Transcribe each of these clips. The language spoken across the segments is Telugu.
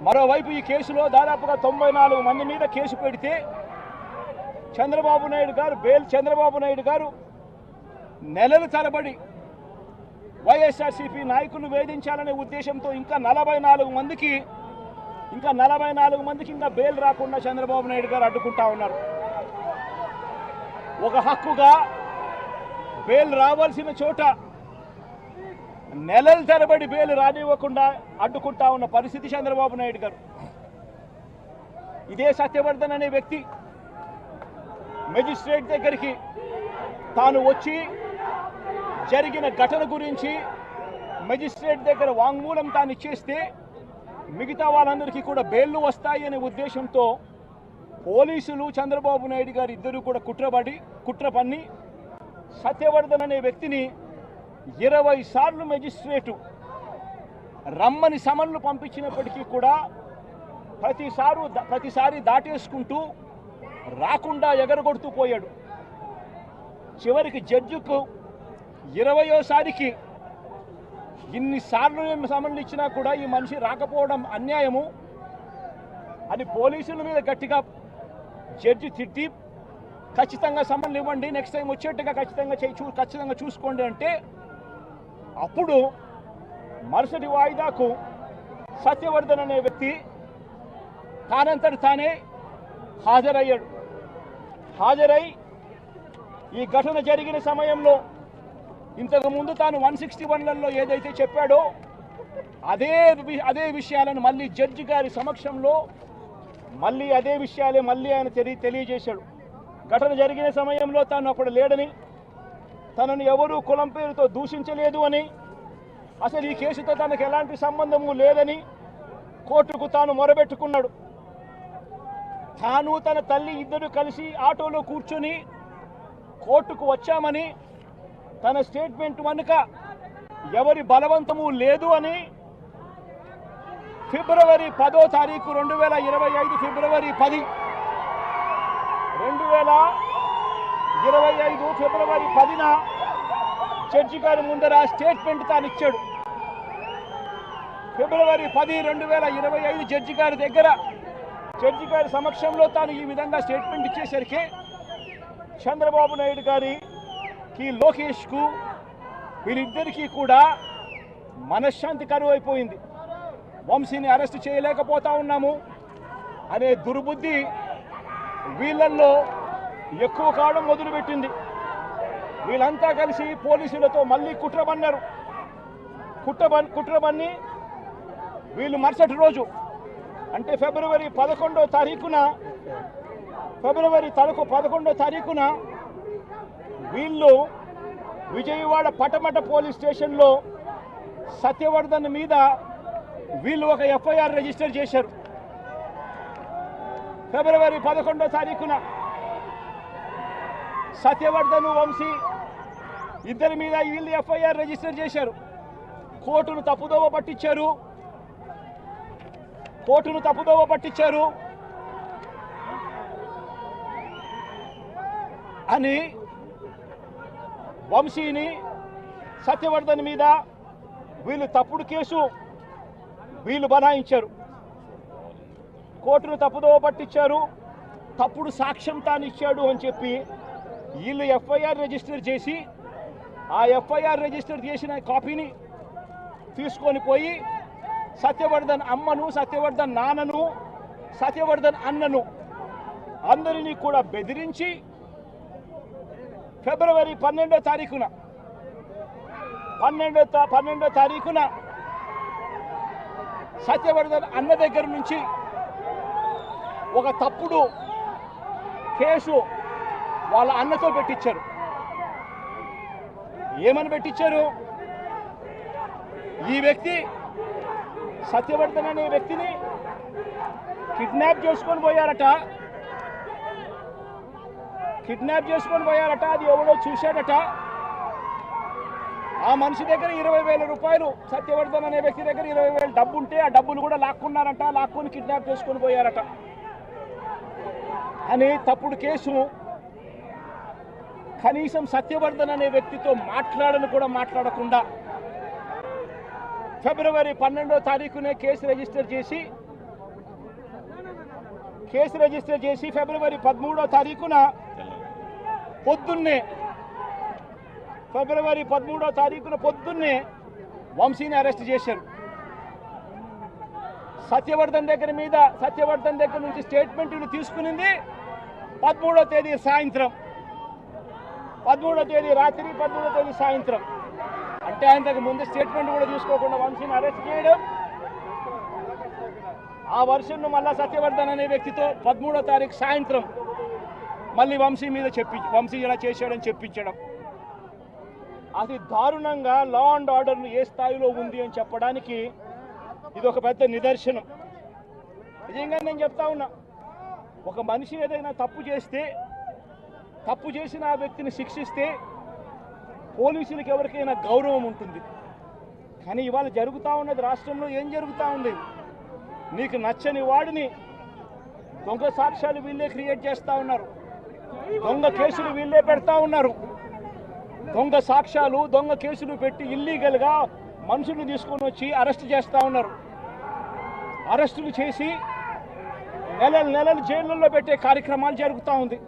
మరోవైపు ఈ కేసులో దాదాపుగా 94 మంది మీద కేసు పెడితే చంద్రబాబు నాయుడు గారు నెలల తరబడి వైఎస్ఆర్సీపీ నాయకులు వేధించాలనే ఉద్దేశంతో ఇంకా 44 మందికి ఇంకా బెయిల్ రాకుండా చంద్రబాబు నాయుడు గారు అడ్డుకుంటా ఉన్నారు. ఒక హక్కుగా బెయిల్ రావాల్సిన చోట నెలల తరబడి బెయిల్ రానివ్వకుండా అడ్డుకుంటా ఉన్న పరిస్థితి చంద్రబాబు నాయుడు గారు. ఇదే సత్యవర్ధన్ అనే వ్యక్తి మెజిస్ట్రేట్ దగ్గరికి తాను వచ్చి జరిగిన ఘటన గురించి మెజిస్ట్రేట్ దగ్గర వాంగ్మూలం తాను ఇచ్చేస్తే మిగతా వాళ్ళందరికీ కూడా బెయిల్లు వస్తాయి అనే ఉద్దేశంతో పోలీసులు చంద్రబాబు నాయుడు గారు ఇద్దరు కూడా కుట్ర పన్ని సత్యవర్ధన్ అనే వ్యక్తిని 20 సార్లు మెజిస్ట్రేటు రమ్మని సమన్లు పంపించినప్పటికీ కూడా ప్రతిసారి దాటేసుకుంటూ రాకుండా ఎగరగొడుతూ పోయాడు. చివరికి జడ్జికు 20వ ఇన్నిసార్లు సమన్లు ఇచ్చినా కూడా ఈ మనిషి రాకపోవడం అన్యాయము అని పోలీసుల మీద గట్టిగా జడ్జి తిట్టి ఖచ్చితంగా సమన్లు ఇవ్వండి, నెక్స్ట్ టైం వచ్చేట్టుగా ఖచ్చితంగా చూసుకోండి అంటే అప్పుడు మరుసటి వాయిదాకు సత్యవర్ధన్ అనే వ్యక్తి తానంతటి తానే హాజరై ఈ ఘటన జరిగిన సమయంలో ఇంతకుముందు తాను 161లలో ఏదైతే చెప్పాడో అదే విషయాలను మళ్ళీ జడ్జి గారి సమక్షంలో అదే విషయాలే ఆయన తెలియజేశాడు. ఘటన జరిగిన సమయంలో తాను అప్పుడు లేడని, తనను ఎవరూ కులం పేరుతో దూషించలేదు అని, అసలు ఈ కేసుతో తనకు ఎలాంటి సంబంధము లేదని కోర్టుకు తాను మొరబెట్టుకున్నాడు. తాను తన తల్లి ఇద్దరు కలిసి ఆటోలో కూర్చొని కోర్టుకు వచ్చామని, తన స్టేట్మెంట్ వెనుక ఎవరి బలవంతము లేదు అని ఫిబ్రవరి 10వ తారీఖు 2025 ఫిబ్రవరి 10 2025 ఫిబ్రవరి 10న జడ్జి గారి ముందర స్టేట్మెంట్ తాను ఇచ్చాడు. ఫిబ్రవరి 10, 2025 జడ్జి గారి సమక్షంలో తాను ఈ విధంగా స్టేట్మెంట్ ఇచ్చేసరికి చంద్రబాబు నాయుడు గారికి లోకేష్కు వీరిద్దరికీ కూడా మనశ్శాంతి కరువు అయిపోయింది. వంశీని అరెస్ట్ చేయలేకపోతా ఉన్నాము అనే దుర్బుద్ధి వీళ్ళల్లో ఎక్కువ కావడం మొదలుపెట్టింది. వీళ్ళంతా కలిసి పోలీసులతో మళ్ళీ కుట్రబన్నారు. కుట్రబన్ని వీళ్ళు మరుసటి రోజు అంటే ఫిబ్రవరి 11వ తారీఖున వీళ్ళు విజయవాడ పటమట పోలీస్ స్టేషన్లో సత్యవర్ధన్ మీద వీళ్ళు ఒక ఎఫ్ఐఆర్ రిజిస్టర్ చేశారు. ఫిబ్రవరి 11వ తారీఖున సత్యవర్ధన్, వంశీ ఇద్దరి మీద వీళ్ళు ఎఫ్ఐఆర్ రిజిస్టర్ చేశారు. కోర్టును తప్పుదోవ పట్టించారు అని వంశీని, సత్యవర్ధన్ మీద వీళ్ళు తప్పుడు కేసు బనాయించారు. కోర్టును తప్పుదోవ పట్టించారు, తప్పుడు సాక్ష్యం తాను ఇచ్చాడు అని చెప్పి వీళ్ళు ఎఫ్ఐఆర్ రిజిస్టర్ చేసి ఆ ఎఫ్ఐఆర్ రిజిస్టర్ చేసిన కాపీని తీసుకొని పోయి సత్యవర్ధన్ అమ్మను, సత్యవర్ధన్ నాన్నను, సత్యవర్ధన్ అన్నను అందరినీ కూడా బెదిరించి ఫిబ్రవరి 12వ తారీఖున సత్యవర్ధన్ అన్న దగ్గర నుంచి ఒక తప్పుడు కేసు వాళ్ళ అన్నతో పెట్టించారు. ఏమని పెట్టించారు? ఈ వ్యక్తి సత్యవర్ధన్ అనే వ్యక్తిని కిడ్నాప్ చేసుకొని పోయారట. అది ఎవడో చూశాడట. ఆ మనిషి దగ్గర 20,000 రూపాయలు, సత్యవర్ధన్ అనే వ్యక్తి దగ్గర 20,000 డబ్బు ఉంటే ఆ డబ్బులు కూడా లాక్కొని కిడ్నాప్ చేసుకొని పోయారట అని తప్పుడు కేసు. కనీసం సత్యవర్ధన్ అనే వ్యక్తితో మాట్లాడకుండా ఫిబ్రవరి 12వ తారీఖునే కేసు రిజిస్టర్ చేసి కేసు రిజిస్టర్ చేసి ఫిబ్రవరి 13వ తారీఖున పొద్దున్నే వంశీని అరెస్ట్ చేశారు. సత్యవర్ధన్ దగ్గర నుంచి స్టేట్మెంట్లు తీసుకునింది 13వ తేదీ సాయంత్రం, 13వ తేదీ రాత్రి, 13వ తేదీ సాయంత్రం. అంటే అంతకు ముందు స్టేట్మెంట్ కూడా తీసుకోకుండా వంశీని అరెస్ట్ చేయడం, ఆ వర్షన్ను మళ్ళా సత్యవర్ధన్ అనే వ్యక్తితో 13వ తారీఖు సాయంత్రం మళ్ళీ వంశీ ఇలా చేశాడని చెప్పించడం, అది దారుణంగా లా అండ్ ఆర్డర్ను ఏ స్థాయిలో ఉంది అని చెప్పడానికి ఇది ఒక పెద్ద నిదర్శనం. నిజంగా నేను చెప్తా ఉన్నా, ఒక మనిషి ఏదైనా తప్పు చేసిన ఆ వ్యక్తిని శిక్షిస్తే పోలీసులకు ఎవరికైనా గౌరవం ఉంటుంది. కానీ ఇవాళ జరుగుతూ ఉన్నది, రాష్ట్రంలో ఏం జరుగుతూ ఉంది, నీకు నచ్చని వాడిని దొంగ సాక్ష్యాలు వీళ్ళే క్రియేట్ చేస్తూ ఉన్నారు, దొంగ కేసులు వీళ్ళే పెడతా ఉన్నారు. దొంగ సాక్ష్యాలు, దొంగ కేసులు పెట్టి ఇల్లీగల్గా మనుషుల్ని తీసుకొని వచ్చి అరెస్ట్ చేస్తూ ఉన్నారు. అరెస్టులు చేసి నెలలు జైళ్ళల్లో పెట్టే కార్యక్రమాలు జరుగుతూ ఉంది.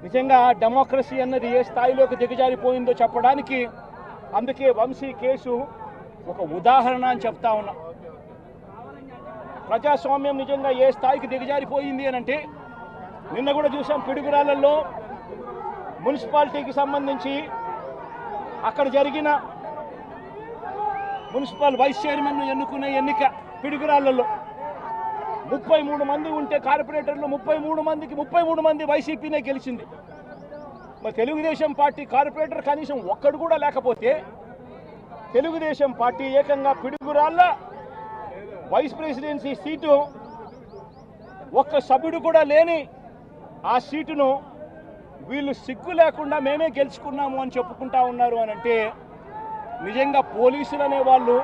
నిజంగా డెమోక్రసీ అన్నది ఏ స్థాయిలోకి దిగజారిపోయిందో చెప్పడానికి అందుకే వంశీ కేసు ఒక ఉదాహరణ అని చెప్తా ఉన్నా. ప్రజాస్వామ్యం నిజంగా ఏ స్థాయికి దిగజారిపోయింది అని అంటే, నిన్న కూడా చూసాం పిడుగురాళ్లలో మున్సిపాలిటీకి సంబంధించి అక్కడ జరిగిన మున్సిపల్ వైస్ చైర్మన్ను ఎన్నుకునే ఎన్నిక పిడుగురాళ్లలో 33 మంది ఉంటే కార్పొరేటర్లు 33 మంది వైసీపీనే గెలిచింది. మరి తెలుగుదేశం పార్టీ కార్పొరేటర్ కనీసం ఒక్కడు కూడా లేకపోతే తెలుగుదేశం పార్టీ ఏకంగా పిడుగురాళ్ల వైస్ ప్రెసిడెన్సీ సీటు ఒక్క సభ్యుడు కూడా లేని ఆ సీటును వీళ్ళు సిగ్గు లేకుండా మేమే గెలుచుకున్నాము అని చెప్పుకుంటా ఉన్నారు అని అంటే, నిజంగా పోలీసులు అనే వాళ్ళు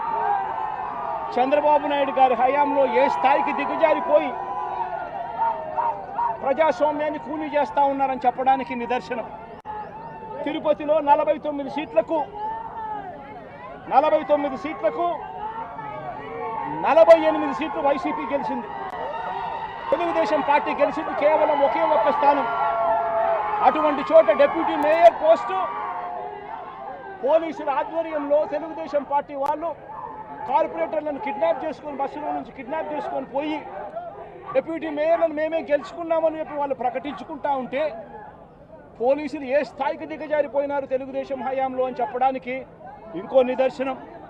చంద్రబాబు నాయుడు గారి హయాంలో ఏ స్థాయికి దిగజారిపోయి ప్రజాస్వామ్యాన్ని కూలీ చేస్తూ ఉన్నారని చెప్పడానికి నిదర్శనం. తిరుపతిలో 49 సీట్లకు 48 సీట్లు వైసీపీ గెలిచింది. తెలుగుదేశం పార్టీ గెలిచింది కేవలం ఒకే ఒక్క స్థానం. అటువంటి చోట డిప్యూటీ మేయర్ పోస్టు పోలీసుల ఆధ్వర్యంలో తెలుగుదేశం పార్టీ వాళ్ళు కార్పొరేటర్లను కిడ్నాప్ చేసుకొని, బస్సులో నుంచి కిడ్నాప్ చేసుకొని పోయి డిప్యూటీ మేయర్లను మేమే గెలుచుకున్నామని చెప్పి వాళ్ళు ప్రకటించుకుంటా ఉంటే, పోలీసులు ఏ స్థాయికి దిగజారిపోయినారు తెలుగుదేశం హయాంలో అని చెప్పడానికి ఇంకో నిదర్శనం.